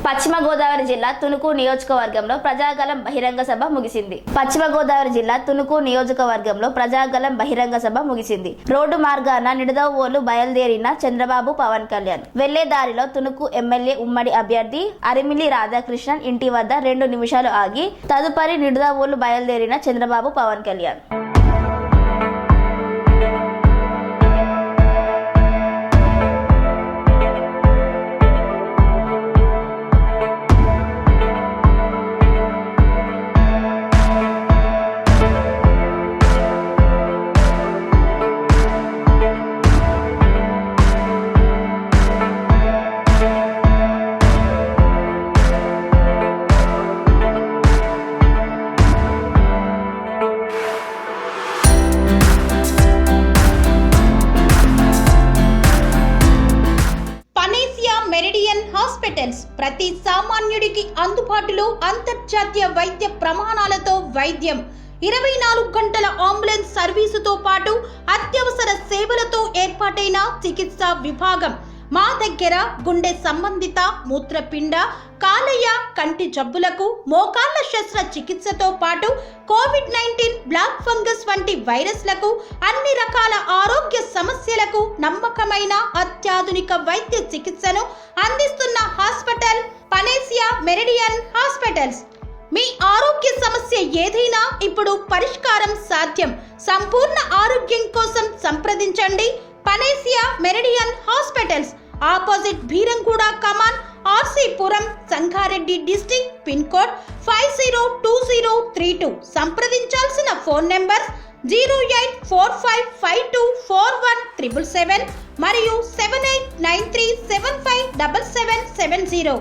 పశ్చిమ గోదావరి జిల్లా తునుకు నియోజకవర్గంలో ప్రజాగళం బహిరంగ సభ ముగిసింది. పశ్చిమ గోదావరి జిల్లా తునుకు నియోజకవర్గంలో ప్రజాగళం బహిరంగ సభ ముగిసింది. రోడ్డు మార్గాన నిడదవోలు బయలుదేరిన చంద్రబాబు పవన్ కళ్యాణ్ వెళ్లే దారిలో తునుకు ఎమ్మెల్యే ఉమ్మడి అభ్యర్థి అరిమిలి రాధాకృష్ణన్ ఇంటి వద్ద 2 నిమిషాలు ఆగి తదుపరి నిడదవోలు బయలుదేరిన చంద్రబాబు పవన్ కళ్యాణ్ మెరిడియన్ హాస్పిటల్స్ ప్రతి సామాన్యుడికి అందుబాటులో అంతర్జాతీయ వైద్య ప్రమాణాలతో వైద్యం 24 గంటల అంబులెన్స్ సర్వీసుతో పాటు అత్యవసర సేవలతో ఏర్పాటైన చికిత్సా విభాగం. మా దగ్గర గుండె సంబంధిత మూత్రపిండ కాలేయ కంటి జబ్బులకు మోకాళ్ల శస్త్ర చికిత్సతో పాటు కోవిడ్-19 బ్లాక్ ఫంగస్ వంటి వైరస్లకు అన్ని రకాల ఆరోగ్య సమస్యలకు నమ్మకమైన అత్యాధునిక వైద్య చికిత్సను అందిస్తున్న హాస్పిటల్ పనేసియా మెరిడియన్ హాస్పిటల్స్. మీ ఆరోగ్య సమస్య ఏదైనా ఇప్పుడు పరిష్కారం సాధ్యం. సంపూర్ణ ఆరోగ్యం కోసం సంప్రదించండి Panacea Meridian hospitals, opposite Beeramguda Kaman, RC Puram, Sangareddy district, pin code 502032. సంప్రదించాల్సిన ఫోన్ నెంబర్ 0845524177 మరియు 7893757770.